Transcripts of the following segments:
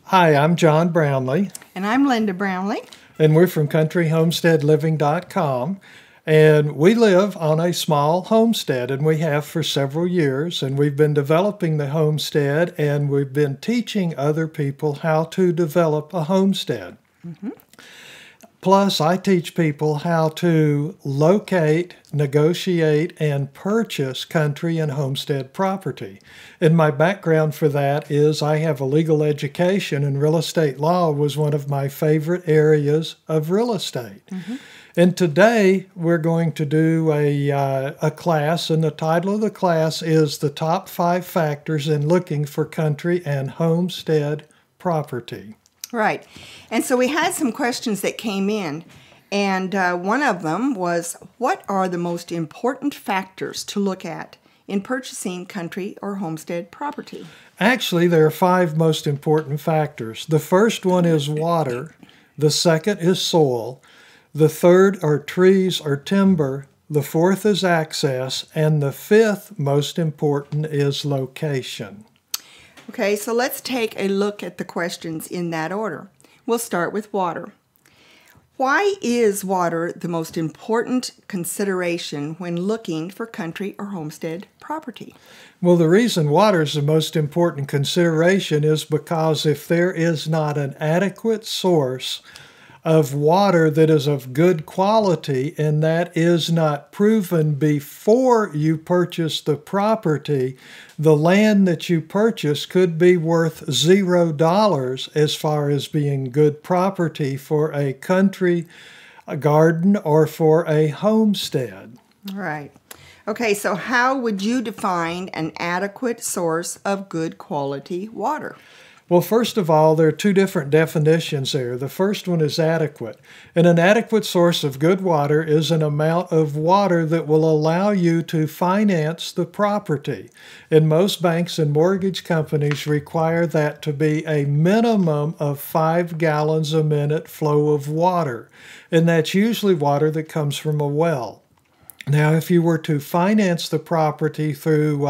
Hi, I'm John Brownlee, And I'm Linda Brownlee. and we're from countryhomesteadliving.com. And we live on a small homestead, and we have for several years. And we've been developing the homestead, and we've been teaching other people how to develop a homestead. Plus, I teach people how to locate, negotiate, and purchase country and homestead property. And my background for that is I have a legal education, and real estate law was one of my favorite areas of real estate. And today we're going to do a class, and the title of the class is The Top 5 Factors in Looking for Country and Homestead Property. Right. And so we had some questions that came in, and one of them was, what are the most important factors to look at in purchasing country or homestead property? Actually, there are 5 most important factors. The first one is water. The second is soil. The third are trees or timber. The fourth is access. And the fifth most important is location. Okay, so let's take a look at the questions in that order. We'll start with water. Why is water the most important consideration when looking for country or homestead property? Well, the reason water is the most important consideration is because if there is not an adequate source of water that is of good quality, and that is not proven before you purchase the property, the land that you purchase could be worth $0 as far as being good property for a country garden or for a homestead. Right. Okay, so how would you define an adequate source of good quality water? Well, first of all, there are 2 different definitions there. The first one is adequate. And an adequate source of good water is an amount of water that will allow you to finance the property. And most banks and mortgage companies require that to be a minimum of 5 gallons a minute flow of water. And that's usually water that comes from a well. Now, if you were to finance the property through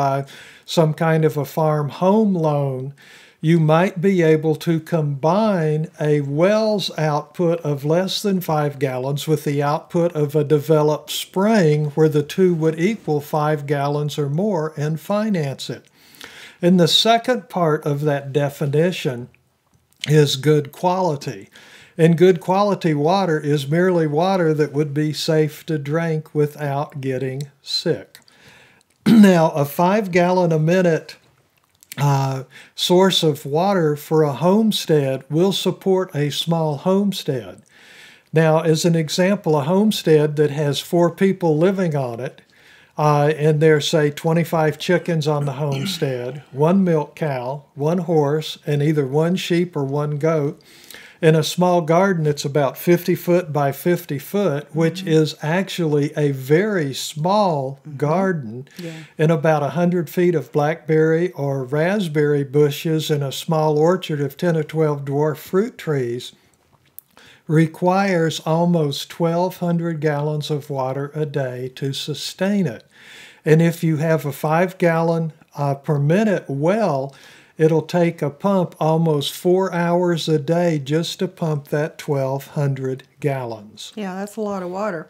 some kind of a farm home loan, you might be able to combine a well's output of less than 5 gallons with the output of a developed spring where the 2 would equal 5 gallons or more and finance it. And the second part of that definition is good quality. And good quality water is merely water that would be safe to drink without getting sick. Now, a 5 gallon a minute source of water for a homestead will support a small homestead. Now, as an example, a homestead that has 4 people living on it, and there's, say, 25 chickens on the homestead, 1 milk cow, 1 horse, and either 1 sheep or 1 goat, in a small garden that's about 50 foot by 50 foot, which is actually a very small garden, and about 100 feet of blackberry or raspberry bushes and a small orchard of 10 or 12 dwarf fruit trees, requires almost 1,200 gallons of water a day to sustain it. And if you have a 5 gallon per minute well, it'll take a pump almost 4 hours a day just to pump that 1,200 gallons. Yeah, that's a lot of water.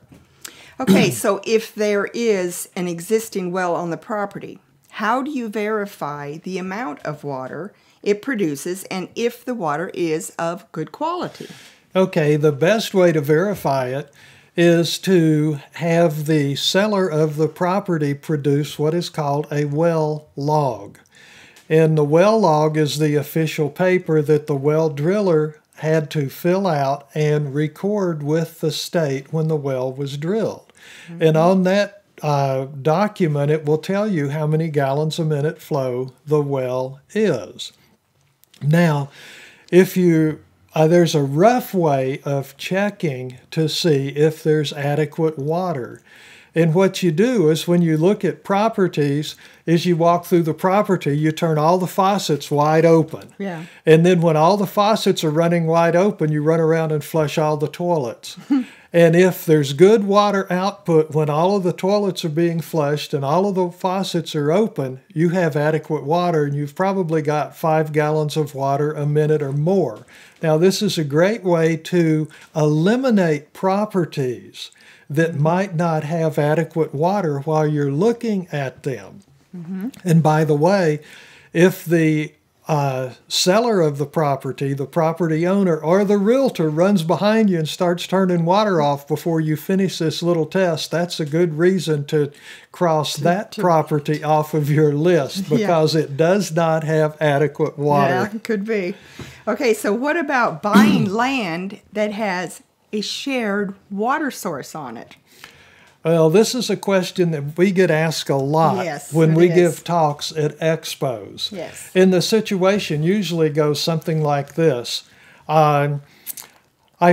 Okay, so if there is an existing well on the property, how do you verify the amount of water it produces and if the water is of good quality? Okay, the best way to verify it is to have the seller of the property produce what is called a well log. And the well log is the official paper that the well driller had to fill out and record with the state when the well was drilled. And on that document, it will tell you how many gallons a minute flow the well is. Now, if you there's a rough way of checking to see if there's adequate water. And what you do is when you look at properties, as you walk through the property, you turn all the faucets wide open. Yeah. And then when all the faucets are running wide open, you run around and flush all the toilets. And if there's good water output when all of the toilets are being flushed and all of the faucets are open, you have adequate water, and you've probably got 5 gallons of water a minute or more. Now, this is a great way to eliminate properties that might not have adequate water while you're looking at them. And by the way, if the seller of the property owner, or the realtor runs behind you and starts turning water off before you finish this little test, that's a good reason to cross that property off of your list, because it does not have adequate water. Yeah, it could be. Okay, so what about buying land that has a shared water source on it? Well, this is a question that we get asked a lot when we give talks at expos. Yes. And the situation usually goes something like this. I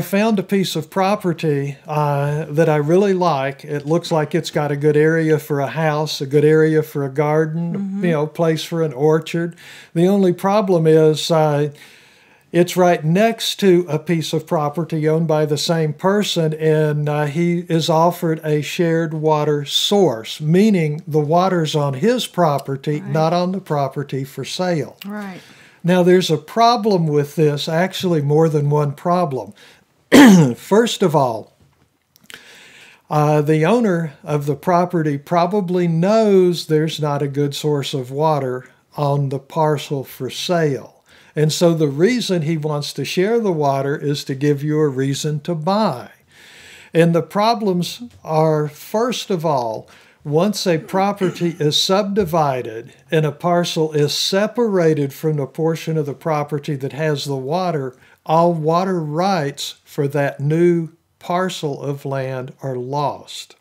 found a piece of property that I really like. It looks like it's got a good area for a house, a good area for a garden, place for an orchard. The only problem is it's right next to a piece of property owned by the same person, and he is offered a shared water source, meaning the water's on his property, not on the property for sale. Right. Now, there's a problem with this, actually more than one problem. First of all, the owner of the property probably knows there's not a good source of water on the parcel for sale. And so the reason he wants to share the water is to give you a reason to buy. And the problems are, first of all, once a property is subdivided and a parcel is separated from the portion of the property that has the water, all water rights for that new parcel of land are lost.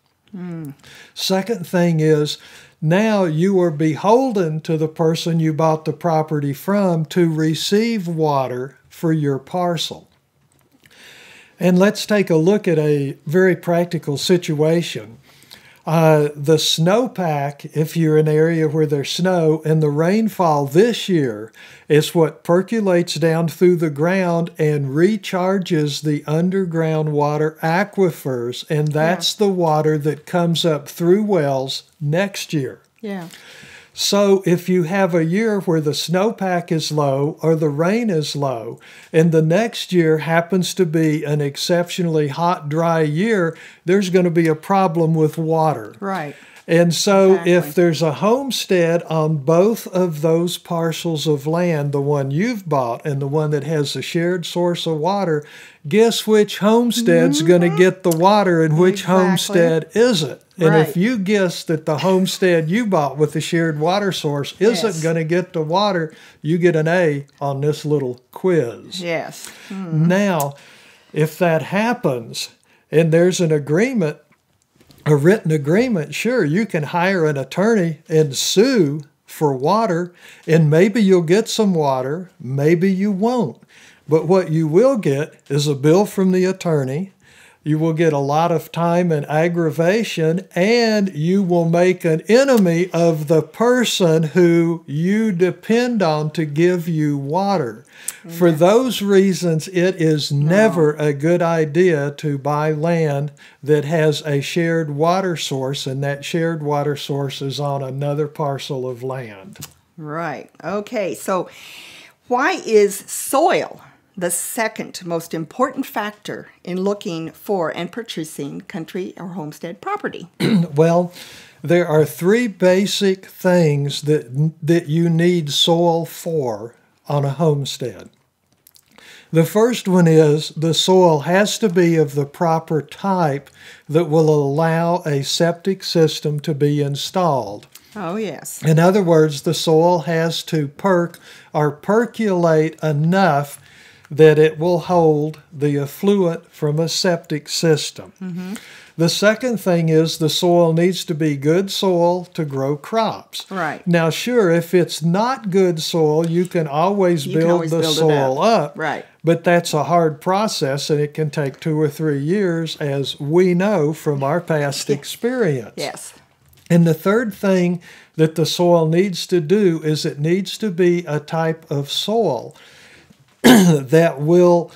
Second thing is, now you are beholden to the person you bought the property from to receive water for your parcel. And let's take a look at a very practical situation. The snowpack, if you're in an area where there's snow, and the rainfall this year is what percolates down through the ground and recharges the underground water aquifers, and that's the water that comes up through wells next year. Yeah. So if you have a year where the snowpack is low or the rain is low, and the next year happens to be an exceptionally hot, dry year, there's going to be a problem with water. Right. And so if there's a homestead on both of those parcels of land, the one you've bought and the one that has a shared source of water, guess which homestead's going to get the water and which homestead isn't? And if you guess that the homestead you bought with the shared water source isn't going to get the water, you get an A on this little quiz. Yes. Now, if that happens and there's an agreement, a written agreement, sure, you can hire an attorney and sue for water, and maybe you'll get some water, maybe you won't. But what you will get is a bill from the attorney. You will get a lot of time and aggravation, and you will make an enemy of the person who you depend on to give you water. For those reasons, it is never a good idea to buy land that has a shared water source, and that shared water source is on another parcel of land. Right. Okay, so why is soil the second most important factor in looking for and purchasing country or homestead property? Well, there are three basic things that you need soil for on a homestead. The first one is the soil has to be of the proper type that will allow a septic system to be installed. Oh, yes. In other words, the soil has to percolate enough that it will hold the effluent from a septic system. The second thing is the soil needs to be good soil to grow crops. Right. Now, sure, if it's not good soil, you can always build the soil up. Right. But that's a hard process, and it can take 2 or 3 years, as we know from our past experience. Yes. And the third thing that the soil needs to do is it needs to be a type of soil that will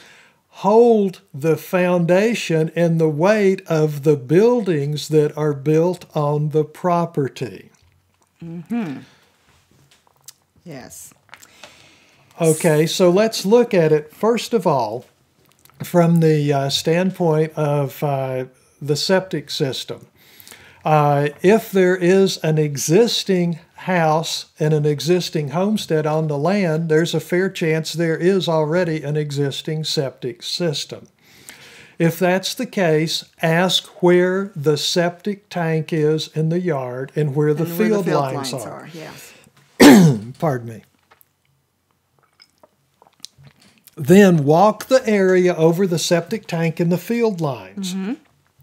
hold the foundation and the weight of the buildings that are built on the property. Yes. Okay, so let's look at it first of all from the standpoint of the septic system. If there is an existing house and an existing homestead on the land, there's a fair chance there is already an existing septic system. If that's the case, ask where the septic tank is in the yard and where the field lines are. Yes. Pardon me. Then walk the area over the septic tank and the field lines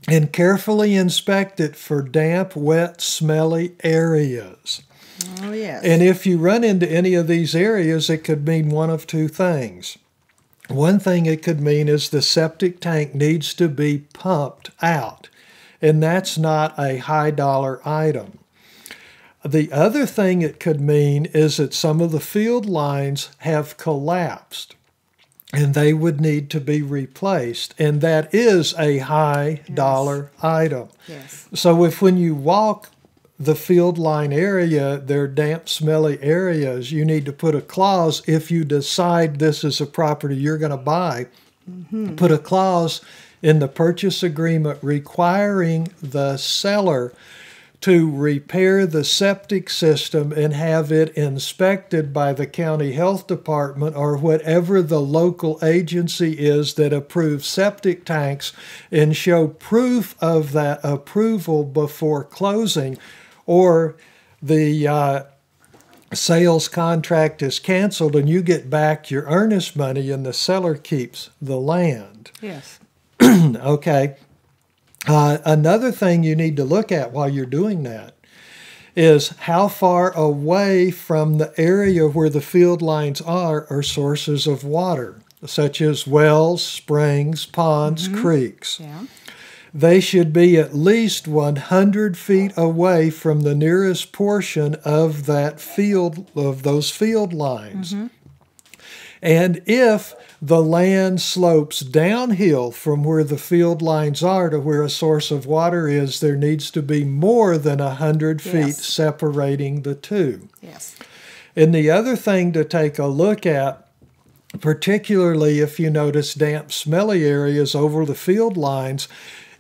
and carefully inspect it for damp, wet, smelly areas. Oh, yes. And if you run into any of these areas, it could mean one of two things. One thing it could mean is the septic tank needs to be pumped out, and that's not a high-dollar item. The other thing it could mean is that some of the field lines have collapsed, and they would need to be replaced, and that is a high-dollar item. Yes. So if when you walk the field line area, they're damp, smelly areas, you need to put a clause, if you decide this is a property you're going to buy, put a clause in the purchase agreement requiring the seller to repair the septic system and have it inspected by the county health department or whatever the local agency is that approves septic tanks, and show proof of that approval before closing, or the sales contract is canceled and you get back your earnest money and the seller keeps the land. Yes. Okay. Another thing you need to look at while you're doing that is how far away from the area where the field lines are sources of water, such as wells, springs, ponds, creeks. Yeah. They should be at least 100 feet away from the nearest portion of that field, of those field lines. And if the land slopes downhill from where the field lines are to where a source of water is, there needs to be more than 100 feet separating the two. Yes. And the other thing to take a look at, particularly if you notice damp, smelly areas over the field lines,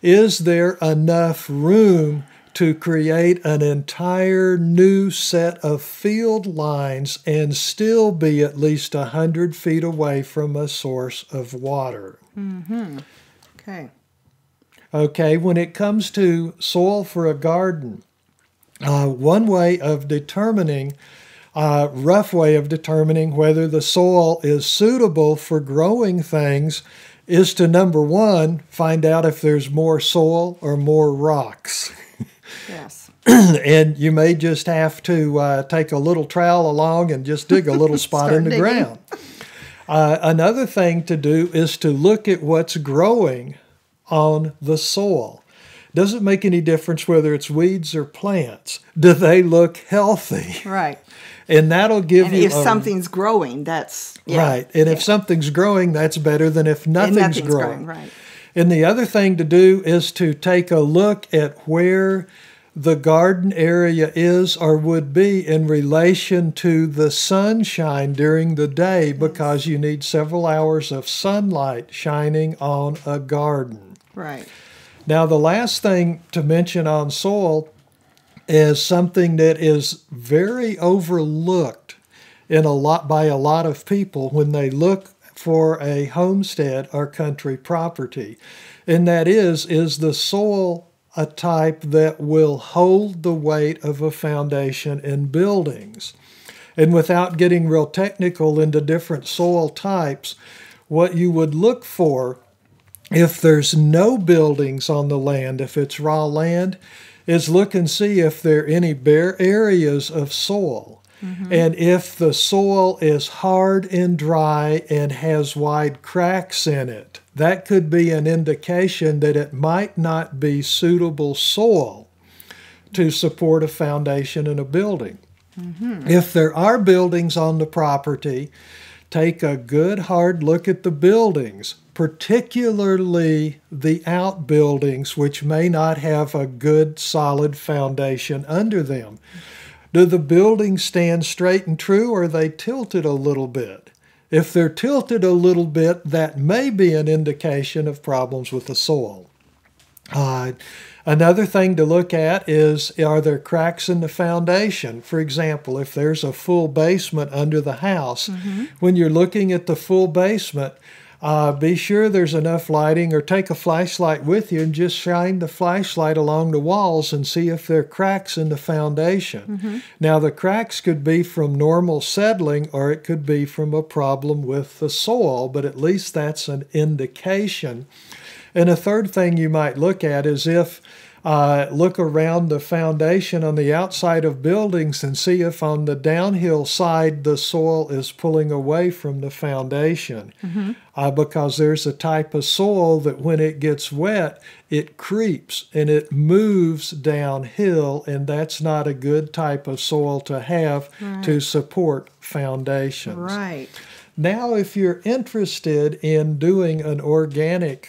is there enough room to create an entire new set of field lines and still be at least 100 feet away from a source of water? Okay. Okay, when it comes to soil for a garden, one way of determining, rough way of determining whether the soil is suitable for growing things is to, number one, find out if there's more soil or more rocks. Yes. And you may just have to take a little trowel along and just dig a little spot in the ground. Another thing to do is to look at what's growing on the soil. Doesn't make any difference whether it's weeds or plants. Do they look healthy? Right. And that'll give and you if something's growing, that's... Right. And if something's growing, that's better than if nothing's growing. Right. And the other thing to do is to take a look at where the garden area is or would be in relation to the sunshine during the day, because you need several hours of sunlight shining on a garden. Right. Now, the last thing to mention on soil is something that is very overlooked by a lot of people when they look for a homestead or country property. And that is the soil a type that will hold the weight of a foundation in buildings? And without getting real technical into different soil types, what you would look for if there's no buildings on the land, if it's raw land, is look and see if there are any bare areas of soil. And if the soil is hard and dry and has wide cracks in it, that could be an indication that it might not be suitable soil to support a foundation in a building. If there are buildings on the property, take a good hard look at the buildings. particularly the outbuildings, which may not have a good solid foundation under them. Do the buildings stand straight and true, or are they tilted a little bit? If they're tilted a little bit, that may be an indication of problems with the soil. Another thing to look at is, are there cracks in the foundation? For example, if there's a full basement under the house, when you're looking at the full basement, be sure there's enough lighting, or take a flashlight with you and just shine the flashlight along the walls and see if there are cracks in the foundation. Now, the cracks could be from normal settling, or it could be from a problem with the soil, but at least that's an indication. And a third thing you might look at is look around the foundation on the outside of buildings and see if on the downhill side the soil is pulling away from the foundation. Because there's a type of soil that when it gets wet, it creeps and it moves downhill, and that's not a good type of soil to have to support foundations. Right. Now, if you're interested in doing an organic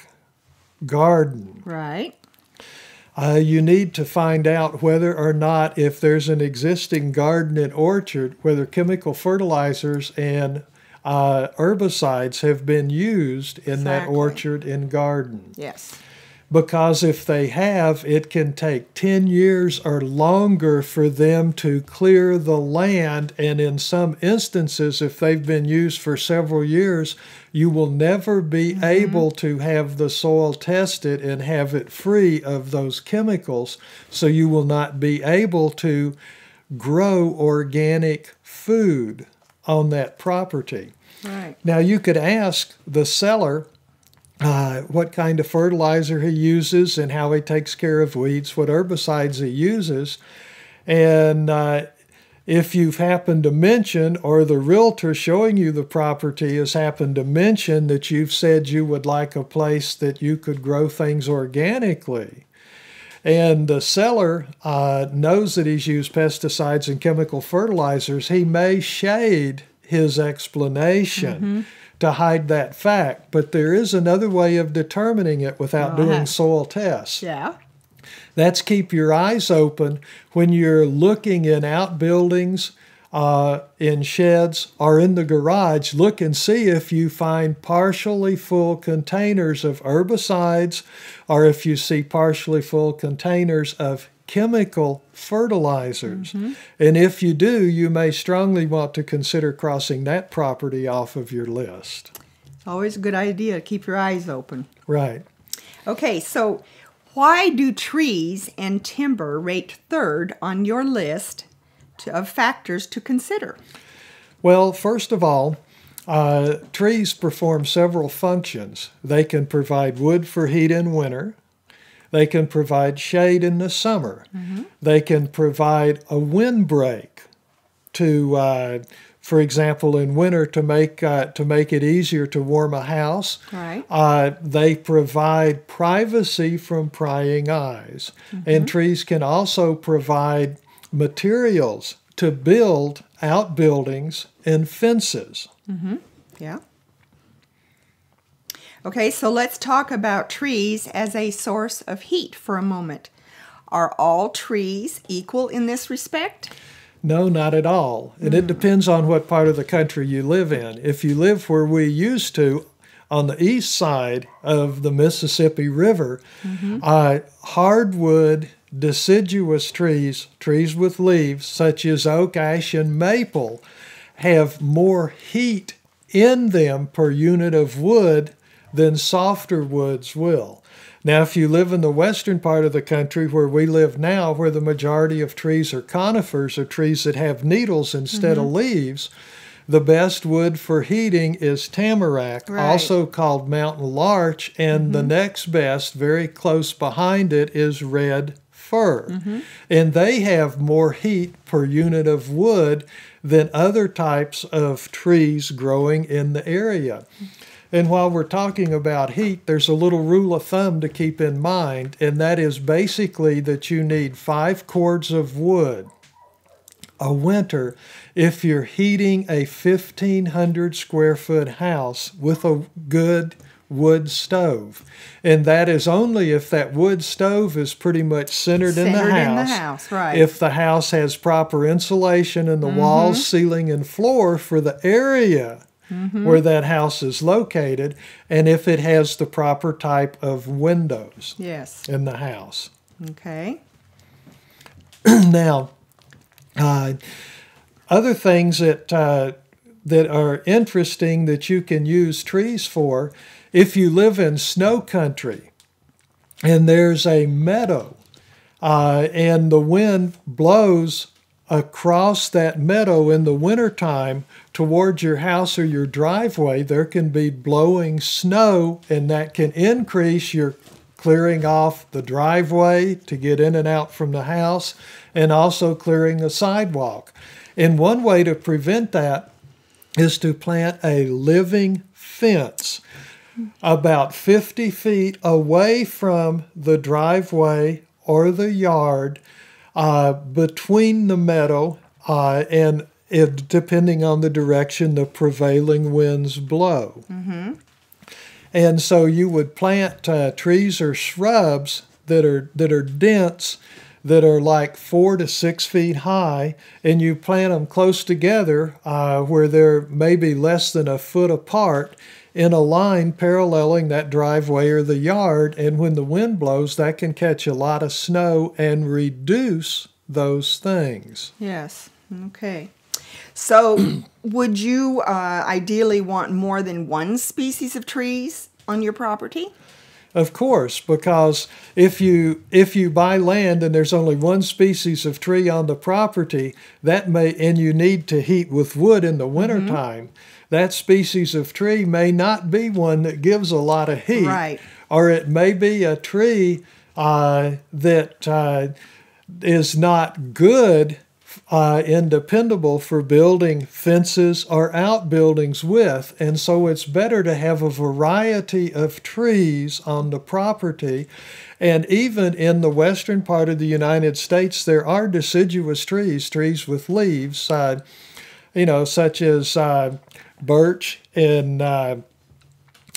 garden, Right. You need to find out whether or not, if there's an existing garden and orchard, whether chemical fertilizers and herbicides have been used in that orchard and garden. Yes. Because if they have, it can take 10 years or longer for them to clear the land, and in some instances, if they've been used for several years, you will never be able to have the soil tested and have it free of those chemicals, so you will not be able to grow organic food on that property. Right. Now, you could ask the seller what kind of fertilizer he uses and how he takes care of weeds, what herbicides he uses. And if you've happened to mention, or the realtor showing you the property has happened to mention that you've said you would like a place that you could grow things organically, and the seller knows that he's used pesticides and chemical fertilizers, he may shade his explanation to hide that fact. But there is another way of determining it without doing soil tests. Yeah. That's keep your eyes open when you're looking in outbuildings, in sheds, or in the garage. Look and see if you find partially full containers of herbicides, or if you see partially full containers of chemical fertilizers. And if you do, you may strongly want to consider crossing that property off of your list. It's always a good idea to keep your eyes open. Right. Okay, so why do trees and timber rate third on your list of factors to consider? Well, first of all, trees perform several functions. They can provide wood for heat in winter. They can provide shade in the summer. They can provide a windbreak to, for example, in winter to make it easier to warm a house. Right. They provide privacy from prying eyes. And trees can also provide materials to build outbuildings and fences. Yeah. Okay, so let's talk about trees as a source of heat for a moment. Are all trees equal in this respect? No, not at all. And it depends on what part of the country you live in. If you live where we used to, on the east side of the Mississippi River, hardwood, deciduous trees, trees with leaves, such as oak, ash, and maple, have more heat in them per unit of wood than softer woods will. Now, if you live in the western part of the country where we live now, where the majority of trees are conifers, or trees that have needles instead of leaves, the best wood for heating is tamarack, also called mountain larch, and the next best, very close behind it, is red fir. And they have more heat per unit of wood than other types of trees growing in the area. And while we're talking about heat, there's a little rule of thumb to keep in mind, and that is basically that you need 5 cords of wood a winter if you're heating a 1,500 square foot house with a good wood stove. And that is only if that wood stove is pretty much centered in the house. Centered in the house, right. If the house has proper insulation in the walls, ceiling, and floor for the area where that house is located, and if it has the proper type of windows in the house. Okay. Now, other things that are interesting that you can use trees for, if you live in snow country and there's a meadow and the wind blows across that meadow in the wintertime towards your house or your driveway, there can be blowing snow, and that can increase your clearing off the driveway to get in and out from the house, and also clearing the sidewalk. And one way to prevent that is to plant a living fence about 50 feet away from the driveway or the yard, between the meadow and depending on the direction the prevailing winds blow. And so you would plant trees or shrubs that are dense, that are like 4 to 6 feet high, and you plant them close together where they're maybe less than a foot apart in a line paralleling that driveway or the yard. And when the wind blows, that can catch a lot of snow and reduce those things. Yes. Okay. So would you ideally want more than one species of trees on your property? Of course, because if you buy land and there's only one species of tree on the property, and you need to heat with wood in the wintertime, that species of tree may not be one that gives a lot of heat. Right. Or it may be a tree that is not good and dependable for building fences or outbuildings with. And so it's better to have a variety of trees on the property. And even in the western part of the United States, there are deciduous trees with leaves, such as birch and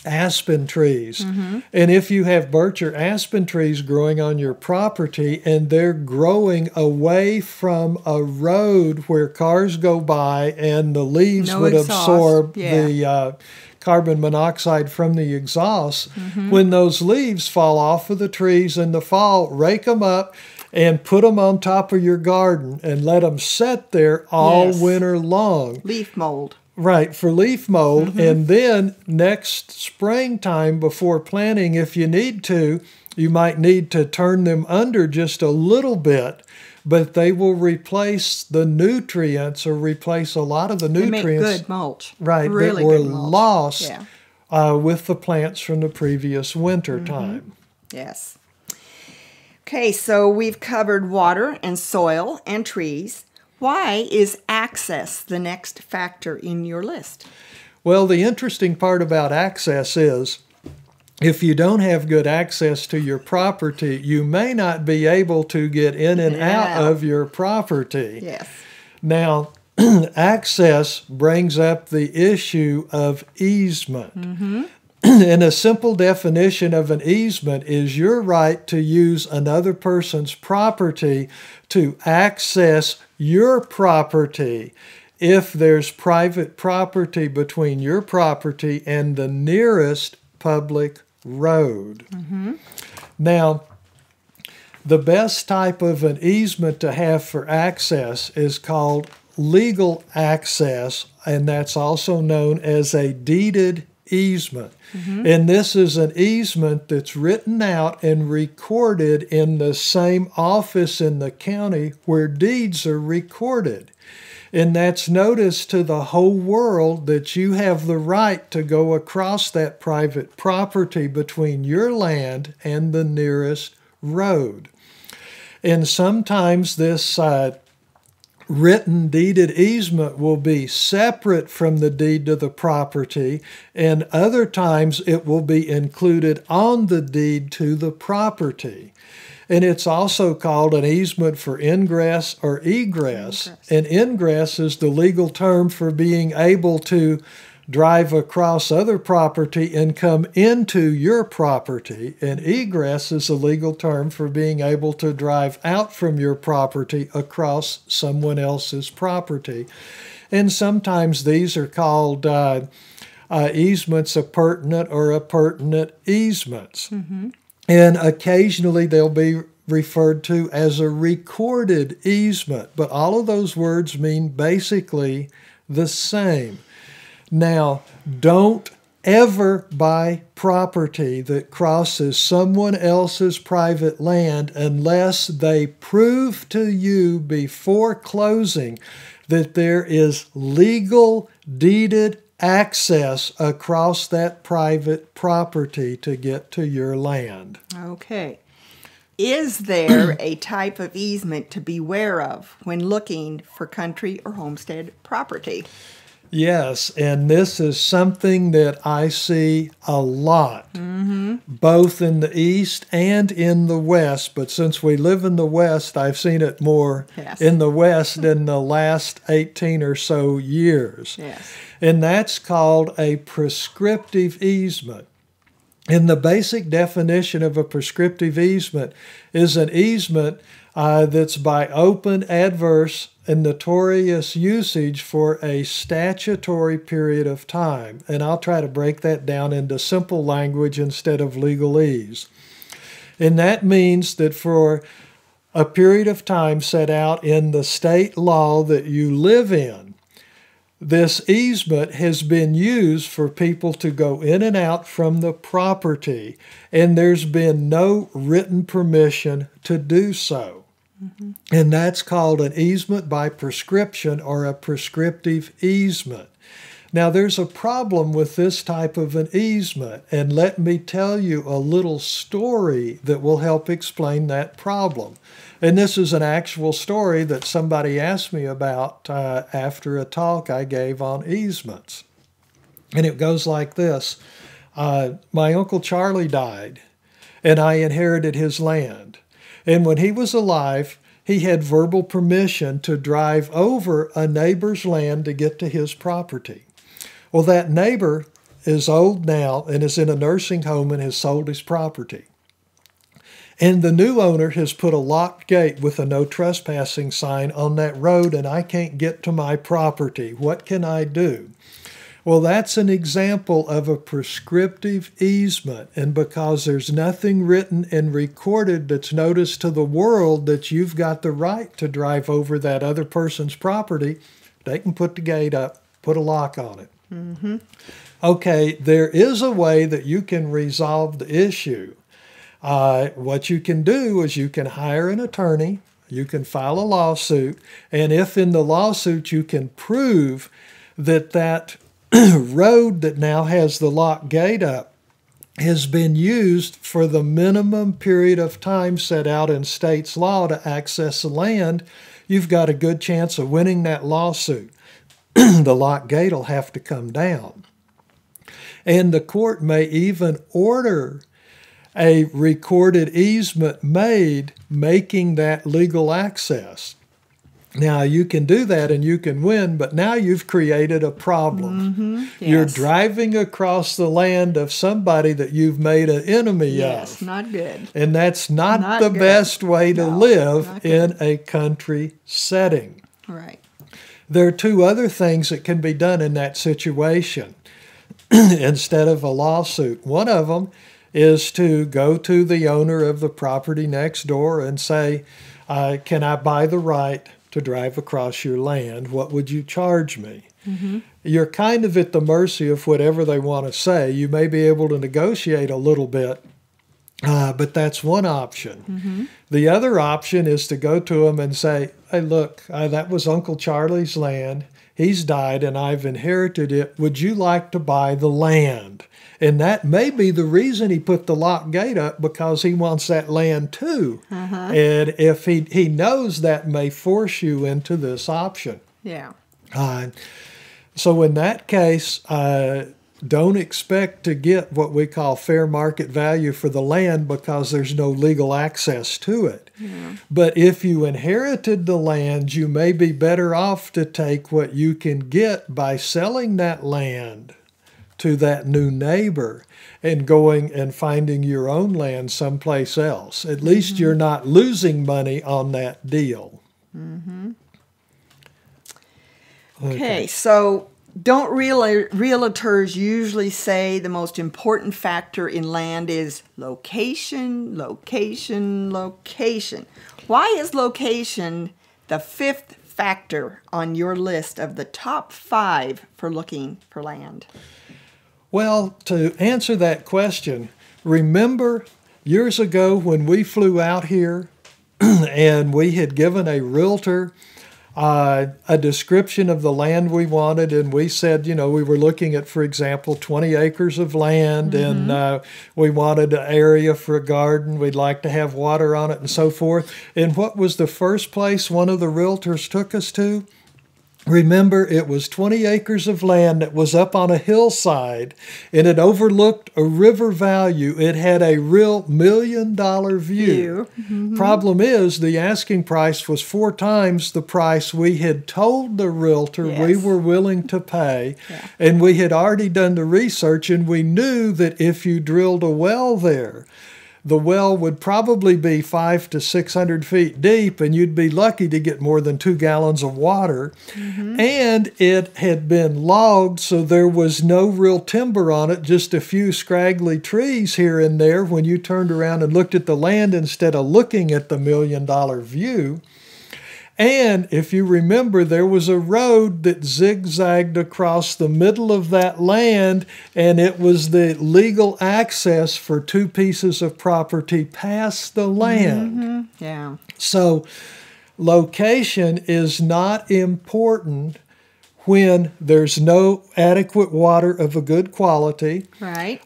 aspen trees. And if you have birch or aspen trees growing on your property and they're growing away from a road where cars go by and the leaves would absorb the carbon monoxide from the exhaust, when those leaves fall off of the trees in the fall, rake them up and put them on top of your garden and let them sit there all winter long. Leaf mold. Right, for leaf mold. And then next springtime before planting, if you need to, you might need to turn them under just a little bit, but they will replace the nutrients or replace a lot of the nutrients. They make good mulch. Right, really that were good mulch. lost with the plants from the previous winter time. Yes. Okay, so we've covered water and soil and trees. Why is access the next factor in your list? Well, the interesting part about access is if you don't have good access to your property, you may not be able to get in and out of your property. Yes. Now, access brings up the issue of easement. And a simple definition of an easement is your right to use another person's property to access your property if there's private property between your property and the nearest public road. Now, the best type of an easement to have for access is called legal access, and that's also known as a deeded easement. And this is an easement that's written out and recorded in the same office in the county where deeds are recorded. And that's notice to the whole world that you have the right to go across that private property between your land and the nearest road. And sometimes this written deeded easement will be separate from the deed to the property, and other times it will be included on the deed to the property. And it's also called an easement for ingress or egress. And ingress is the legal term for being able to drive across other property and come into your property. And egress is a legal term for being able to drive out from your property across someone else's property. And sometimes these are called easements appurtenant or appurtenant easements. Mm-hmm. And occasionally they'll be referred to as a recorded easement. But all of those words mean basically the same. Now, don't ever buy property that crosses someone else's private land unless they prove to you before closing that there is legal deeded access across that private property to get to your land. Okay. Is there a type of easement to beware of when looking for country or homestead property? Yes, and this is something that I see a lot, both in the East and in the West. But since we live in the West, I've seen it more in the West in the last 18 or so years. Yes. And that's called a prescriptive easement. And the basic definition of a prescriptive easement is an easement that's by open, adverse, and notorious usage for a statutory period of time. And I'll try to break that down into simple language instead of legalese. And that means that for a period of time set out in the state law that you live in, this easement has been used for people to go in and out from the property, and there's been no written permission to do so. Mm-hmm. And that's called an easement by prescription or a prescriptive easement. Now, there's a problem with this type of an easement, and let me tell you a little story that will help explain that problem. And this is an actual story that somebody asked me about after a talk I gave on easements. And it goes like this. My Uncle Charlie died, and I inherited his land. And when he was alive, he had verbal permission to drive over a neighbor's land to get to his property. Well, that neighbor is old now and is in a nursing home and has sold his property. And the new owner has put a locked gate with a no trespassing sign on that road, and I can't get to my property. What can I do? Well, that's an example of a prescriptive easement, and because there's nothing written and recorded that's noticed to the world that you've got the right to drive over that other person's property, they can put the gate up, put a lock on it. Mm-hmm. Okay, there is a way that you can resolve the issue. What you can do is you can hire an attorney, you can file a lawsuit, and if in the lawsuit you can prove that that road that now has the lock gate up has been used for the minimum period of time set out in state's law to access the land, you've got a good chance of winning that lawsuit. The lock gate will have to come down. And the court may even order a recorded easement made, making that legal access. Now, you can do that and you can win, but now you've created a problem. Mm-hmm. Yes. You're driving across the land of somebody that you've made an enemy of. Yes, not good. And that's not the best way to live in a country setting. Right. There are two other things that can be done in that situation instead of a lawsuit. One of them is to go to the owner of the property next door and say, can I buy the right to drive across your land? What would you charge me? Mm-hmm. You're kind of at the mercy of whatever they want to say. You may be able to negotiate a little bit, but that's one option. Mm-hmm. The other option is to go to them and say, hey, look, that was Uncle Charlie's land. He's died and I've inherited it. Would you like to buy the land? And that may be the reason he put the lock gate up, because he wants that land too. Uh-huh. And if he knows that may force you into this option. Yeah. So in that case, don't expect to get what we call fair market value for the land because there's no legal access to it. Yeah. But if you inherited the land, you may be better off to take what you can get by selling that land to that new neighbor and going and finding your own land someplace else. At least you're not losing money on that deal. Mm-hmm. Okay, so don't realtors usually say the most important factor in land is location, location, location? Why is location the fifth factor on your list of the top 5 for looking for land? Well, to answer that question, remember years ago when we flew out here and we had given a realtor a description of the land we wanted, and we said, we were looking at, for example, 20 acres of land, and we wanted an area for a garden. We'd like to have water on it and so forth. And what was the first place one of the realtors took us to? Remember, it was 20 acres of land that was up on a hillside, and it overlooked a river value. It had a real $1 million view. Problem is, the asking price was 4 times the price we had told the realtor we were willing to pay. Yeah. And we had already done the research, and we knew that if you drilled a well there, the well would probably be 500 to 600 feet deep, and you'd be lucky to get more than 2 gallons of water. And it had been logged, so there was no real timber on it, just a few scraggly trees here and there when you turned around and looked at the land instead of looking at the $1 million view. And if you remember, there was a road that zigzagged across the middle of that land, and it was the legal access for 2 pieces of property past the land. Yeah. So location is not important when there's no adequate water of a good quality. Right.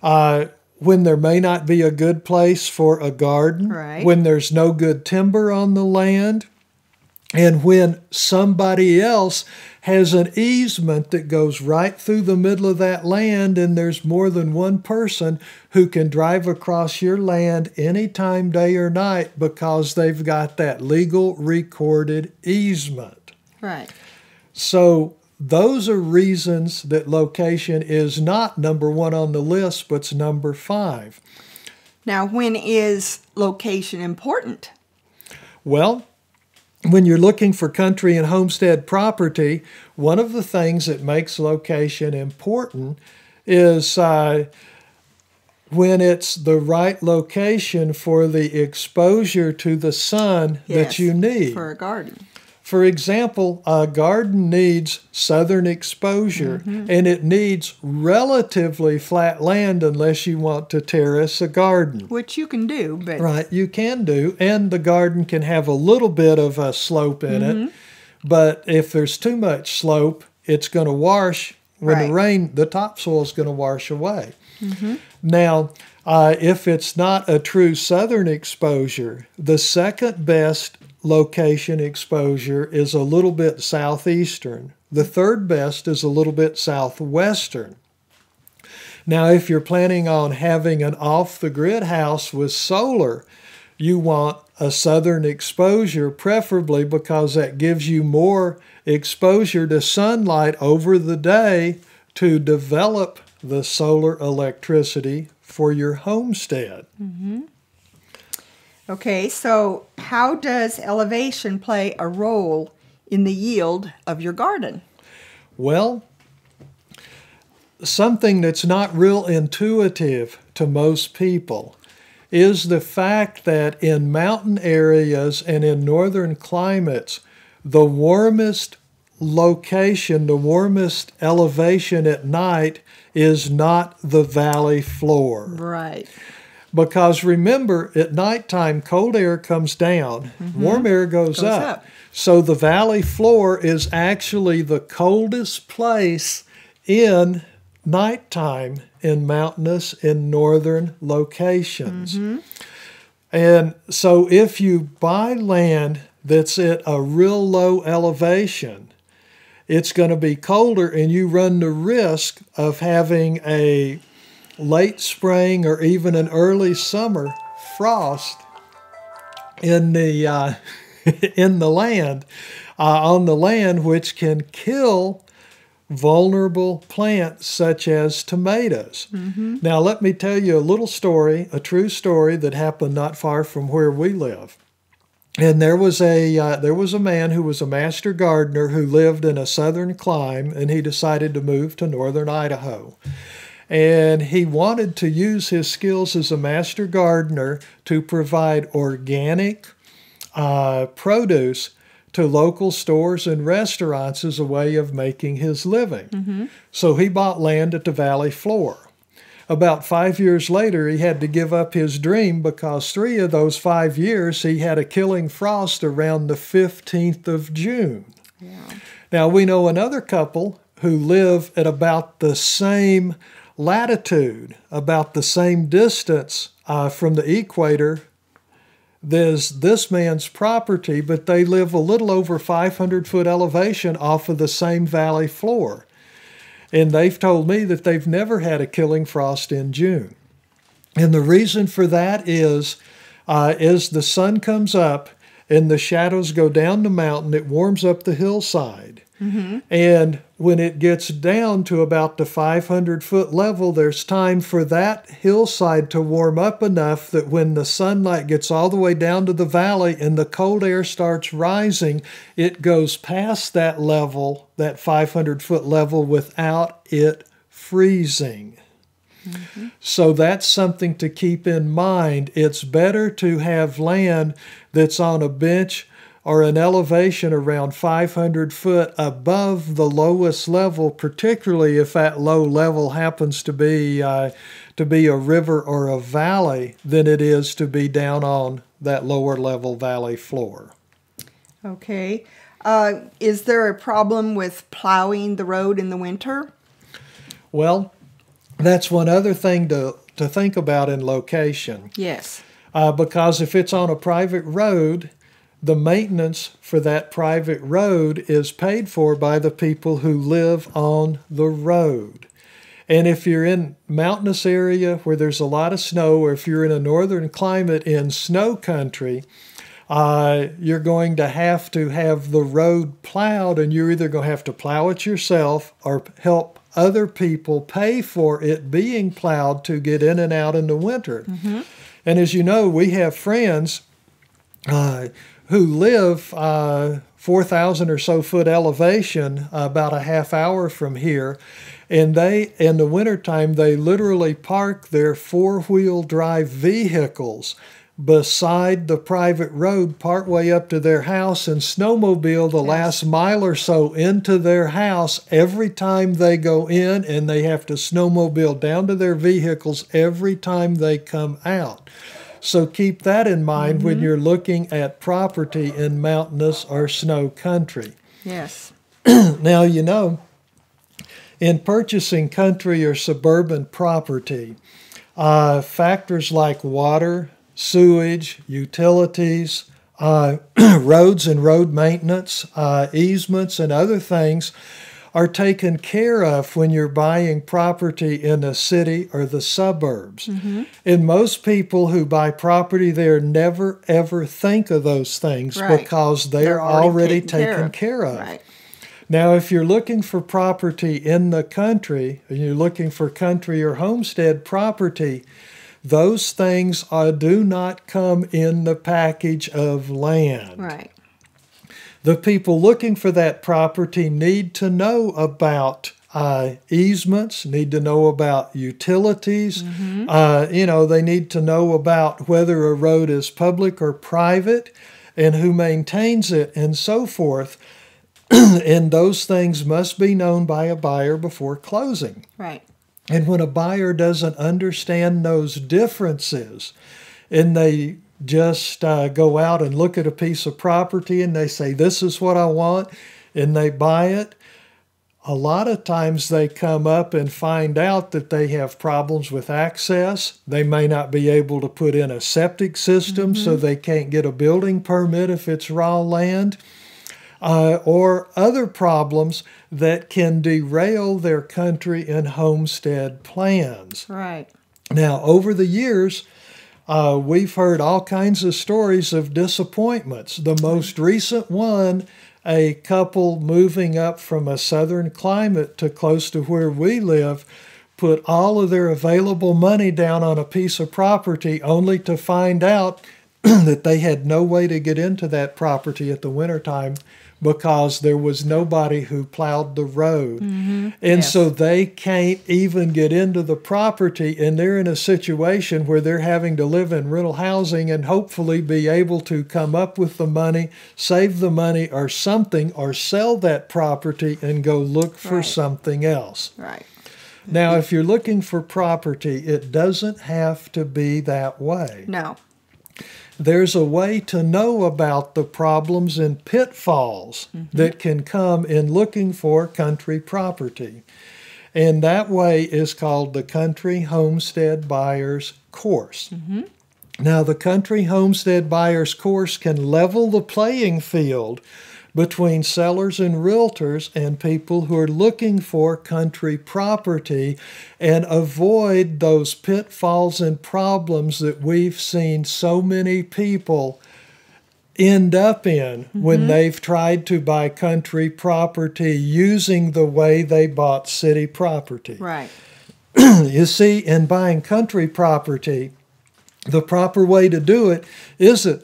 When there may not be a good place for a garden. Right. When there's no good timber on the land. And when somebody else has an easement that goes right through the middle of that land, and there's more than one person who can drive across your land anytime, day or night, because they've got that legal recorded easement. Right. So those are reasons that location is not number 1 on the list, but it's number 5. Now, when is location important? Well, when you're looking for country and homestead property, one of the things that makes location important is when it's the right location for the exposure to the sun that you need. For a garden. For example, a garden needs southern exposure, and it needs relatively flat land unless you want to terrace a garden. Which you can do, but... Right, you can do, and the garden can have a little bit of a slope in it, but if there's too much slope, it's going to wash. When the rain, the topsoil is going to wash away. Now, if it's not a true southern exposure, the second best location exposure is a little bit southeastern. The third best is a little bit southwestern. Now, if you're planning on having an off-the-grid house with solar, you want a southern exposure, preferably because that gives you more exposure to sunlight over the day to develop the solar electricity for your homestead. Okay, so how does elevation play a role in the yield of your garden? Well, something that's not real intuitive to most people is the fact that in mountain areas and in northern climates, the warmest location, the warmest elevation at night is not the valley floor. Right. Because remember, at nighttime, cold air comes down, warm air goes up. So the valley floor is actually the coldest place in nighttime in mountainous and northern locations. And so if you buy land that's at a real low elevation, it's going to be colder, and you run the risk of having a late spring or even an early summer frost in the in the land on the land, which can kill vulnerable plants such as tomatoes. Now, let me tell you a little story, a true story that happened not far from where we live. And there was a man who was a master gardener who lived in a southern clime, and he decided to move to northern Idaho. And he wanted to use his skills as a master gardener to provide organic produce to local stores and restaurants as a way of making his living. So he bought land at the valley floor. About 5 years later, he had to give up his dream because 3 of those 5 years he had a killing frost around the 15th of June. Now, we know another couple who live at about the same latitude, about the same distance from the equator. There's this man's property, but they live a little over 500-foot elevation off of the same valley floor. And they've told me that they've never had a killing frost in June. And the reason for that is as the sun comes up and the shadows go down the mountain, it warms up the hillside. And when it gets down to about the 500-foot level, there's time for that hillside to warm up enough that when the sunlight gets all the way down to the valley and the cold air starts rising, it goes past that level, that 500-foot level, without it freezing. So that's something to keep in mind. It's better to have land that's on a bench or an elevation around 500 foot above the lowest level, particularly if that low level happens to be a river or a valley, than it is to be down on that lower level valley floor. Okay. Is there a problem with plowing the road in the winter? Well, that's one other thing to think about in location. Yes. Because if it's on a private road, the maintenance for that private road is paid for by the people who live on the road. And if you're in mountainous area where there's a lot of snow, or if you're in a northern climate in snow country, you're going to have the road plowed, and you're either going to have to plow it yourself or help other people pay for it being plowed to get in and out in the winter. And as you know, we have friends who live 4,000 or so foot elevation, about a half hour from here, and they, in the wintertime, they literally park their four-wheel drive vehicles beside the private road partway up to their house and snowmobile the last mile or so into their house every time they go in, and they have to snowmobile down to their vehicles every time they come out. So keep that in mind when you're looking at property in mountainous or snow country. Yes. Now, you know, in purchasing country or suburban property, factors like water, sewage, utilities, roads and road maintenance, easements, and other things are taken care of when you're buying property in a city or the suburbs. And most people who buy property there never, ever think of those things because they're already taken care of. Right. Now, if you're looking for property in the country, and you're looking for country or homestead property, those things do not come in the package of land. Right. The people looking for that property need to know about easements, need to know about utilities. They need to know about whether a road is public or private and who maintains it and so forth. And those things must be known by a buyer before closing. Right. And when a buyer doesn't understand those differences, and they just go out and look at a piece of property and they say, this is what I want, and they buy it, a lot of times they come up and find out that they have problems with access. They may not be able to put in a septic system, so they can't get a building permit if it's raw land. or other problems that can derail their country and homestead plans. Right. Now, over the years, we've heard all kinds of stories of disappointments. The most recent one, a couple moving up from a southern climate to close to where we live, put all of their available money down on a piece of property only to find out that they had no way to get into that property at the wintertime because there was nobody who plowed the road. And Yes. so they can't even get into the property, and they're in a situation where they're having to live in rental housing and hopefully be able to come up with the money, save the money or something, or sell that property and go look for Right. something else. Right. Now, if you're looking for property, it doesn't have to be that way. No. There's a way to know about the problems and pitfalls that can come in looking for country property. And that way is called the Country Homestead Buyer's Course. Now, the Country Homestead Buyer's Course can level the playing field between sellers and realtors and people who are looking for country property and avoid those pitfalls and problems that we've seen so many people end up in when they've tried to buy country property using the way they bought city property. Right. You see, in buying country property, the proper way to do it isn't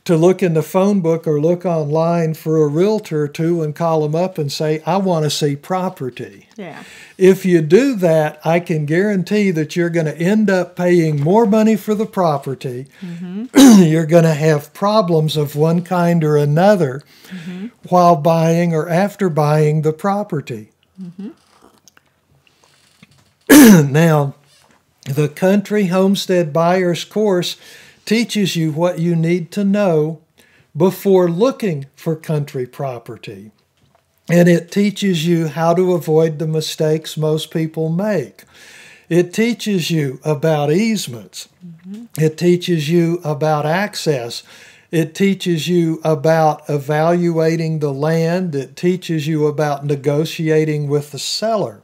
to look in the phone book or look online for a realtor or two and call them up and say, I want to see property. Yeah. If you do that, I can guarantee that you're going to end up paying more money for the property. You're going to have problems of one kind or another while buying or after buying the property. Now, the Country Homestead Buyer's Course teaches you what you need to know before looking for country property. And it teaches you how to avoid the mistakes most people make. It teaches you about easements. It teaches you about access. It teaches you about evaluating the land. It teaches you about negotiating with the seller.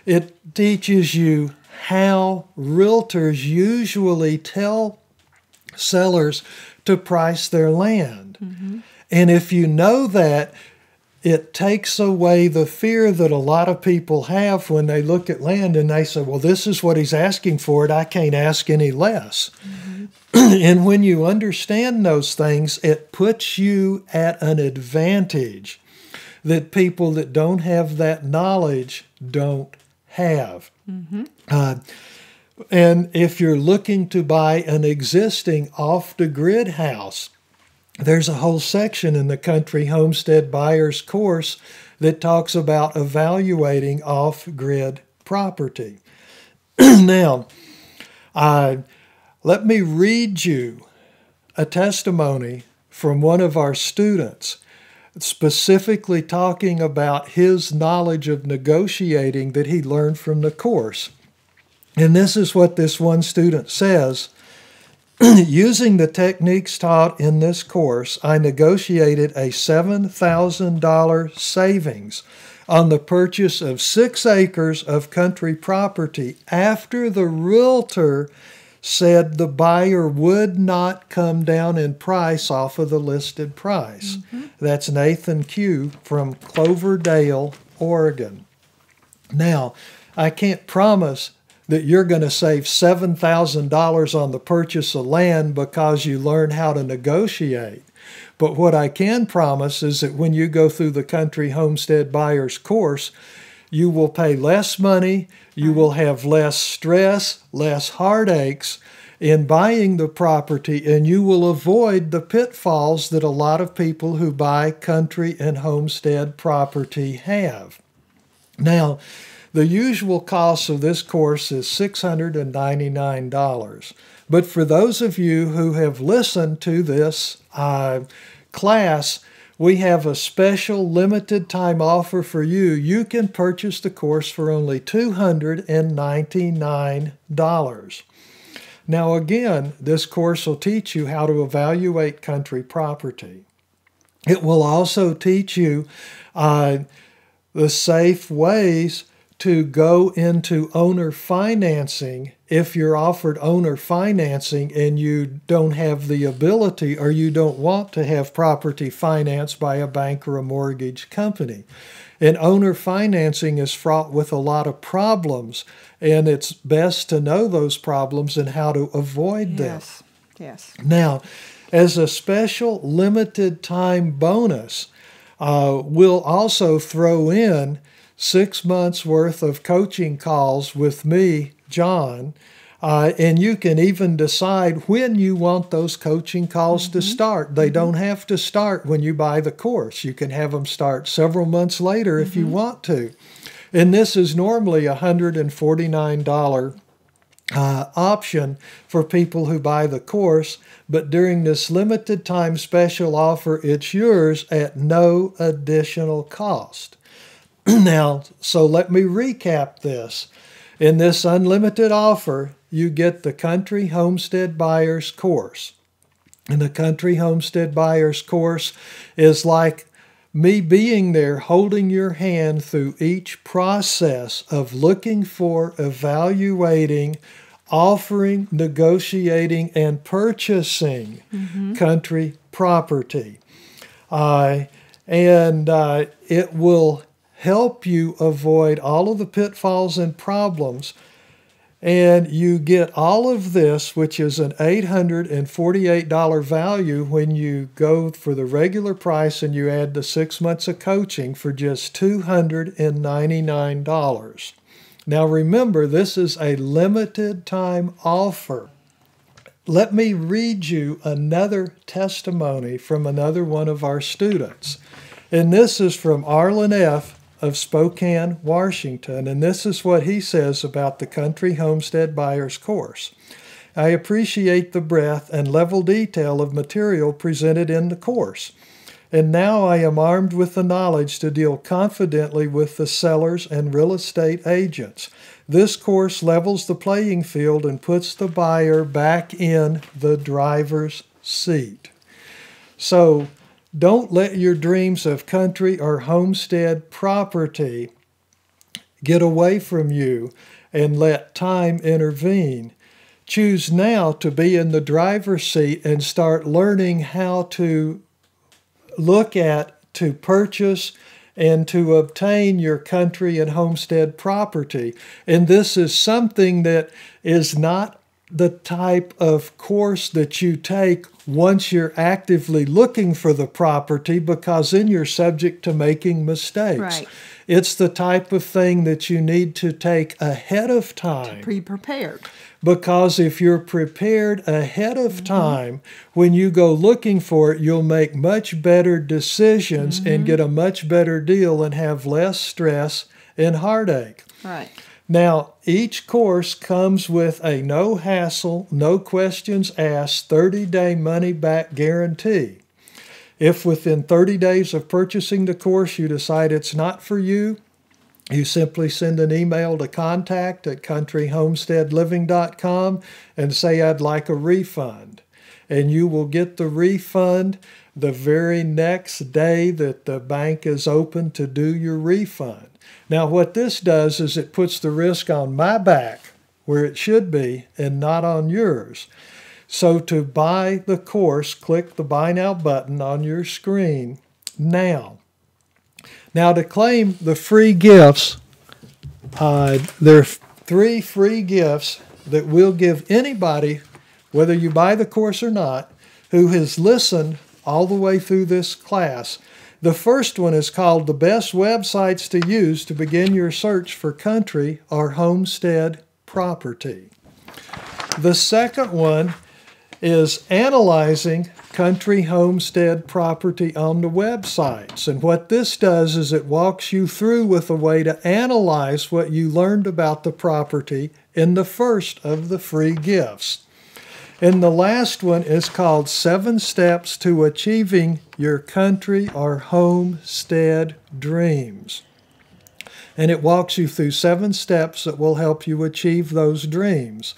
It teaches you how realtors usually tell sellers to price their land. And if you know that, it takes away the fear that a lot of people have when they look at land and they say, well, this is what he's asking for it. I can't ask any less. And when you understand those things, it puts you at an advantage that people that don't have that knowledge don't have. And if you're looking to buy an existing off-the-grid house, there's a whole section in the Country Homestead Buyer's Course that talks about evaluating off-grid property. Now, let me read you a testimony from one of our students, specifically talking about his knowledge of negotiating that he learned from the course. And this is what this one student says. Using the techniques taught in this course, I negotiated a $7,000 savings on the purchase of 6 acres of country property after the realtor said the buyer would not come down in price off of the listed price. That's Nathan Q. from Cloverdale, Oregon. Now, I can't promise that you're going to save $7,000 on the purchase of land because you learn how to negotiate. But what I can promise is that when you go through the Country Homestead Buyer's Course, you will pay less money, you will have less stress, less heartaches in buying the property, and you will avoid the pitfalls that a lot of people who buy country and homestead property have. Now, the usual cost of this course is $699. But for those of you who have listened to this class, we have a special limited time offer for you. You can purchase the course for only $299. Now again, this course will teach you how to evaluate country property. It will also teach you the safe ways to go into owner financing if you're offered owner financing and you don't have the ability or you don't want to have property financed by a bank or a mortgage company. And owner financing is fraught with a lot of problems, and it's best to know those problems and how to avoid them. Yes, yes. Now, as a special limited time bonus, we'll also throw in 6 months worth of coaching calls with me, John, and you can even decide when you want those coaching calls to start. They don't have to start when you buy the course. You can have them start several months later if you want to. And this is normally a $149 option for people who buy the course, but during this limited time special offer, it's yours at no additional cost. Now, so let me recap this. In this unlimited offer, you get the Country Homestead Buyers course. And the Country Homestead Buyers course is like me being there holding your hand through each process of looking for, evaluating, offering, negotiating, and purchasing country property. It will help you avoid all of the pitfalls and problems. And you get all of this, which is an $848 value when you go for the regular price and you add the 6 months of coaching for just $299. Now remember, this is a limited time offer. Let me read you another testimony from another one of our students. And this is from Arlen F. of Spokane, Washington, and this is what he says about the Country Homestead Buyers course. I appreciate the breadth and level detail of material presented in the course, and now I am armed with the knowledge to deal confidently with the sellers and real estate agents. This course levels the playing field and puts the buyer back in the driver's seat. So, don't let your dreams of country or homestead property get away from you and let time intervene. Choose now to be in the driver's seat and start learning how to look at, to purchase, and to obtain your country and homestead property. And this is something that is not the type of course that you take once you're actively looking for the property, because then you're subject to making mistakes. Right. It's the type of thing that you need to take ahead of time. To be prepared. Because if you're prepared ahead of time, when you go looking for it, you'll make much better decisions and get a much better deal and have less stress and heartache. Right. Now, each course comes with a no-hassle, no questions asked, 30-day money-back guarantee. If within 30 days of purchasing the course you decide it's not for you, you simply send an email to contact@countryhomesteadliving.com and say, I'd like a refund. And you will get the refund the very next day that the bank is open to do your refund. Now, what this does is it puts the risk on my back where it should be and not on yours. So to buy the course, click the Buy Now button on your screen now. Now, to claim the free gifts, there are 3 free gifts that we'll give anybody, whether you buy the course or not, who has listened all the way through this class. The first one is called The Best Websites to Use to Begin Your Search for Country or Homestead Property. The second one is Analyzing Country Homestead Property on the Websites. And what this does is it walks you through with a way to analyze what you learned about the property in the first of the free gifts. And the last one is called 7 Steps to Achieving Your Country or Homestead Dreams. And it walks you through 7 steps that will help you achieve those dreams.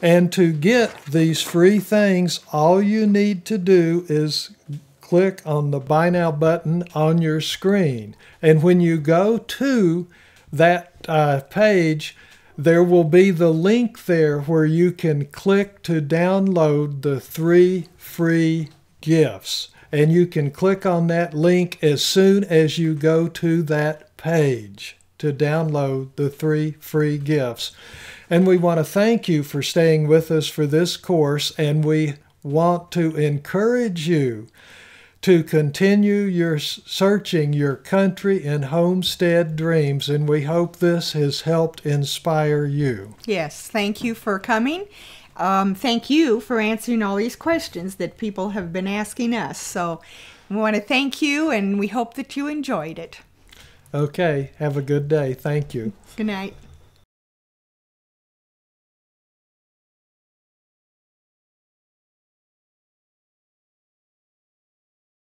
And to get these free things, all you need to do is click on the Buy Now button on your screen. And when you go to that page, there will be the link there where you can click to download the 3 free gifts. And you can click on that link as soon as you go to that page to download the 3 free gifts. And we want to thank you for staying with us for this course, and we want to encourage you to continue your searching your country and homestead dreams, and we hope this has helped inspire you. Yes, thank you for coming. Thank you for answering all these questions that people have been asking us. So we want to thank you, and we hope that you enjoyed it. Okay, have a good day. Thank you. Good night.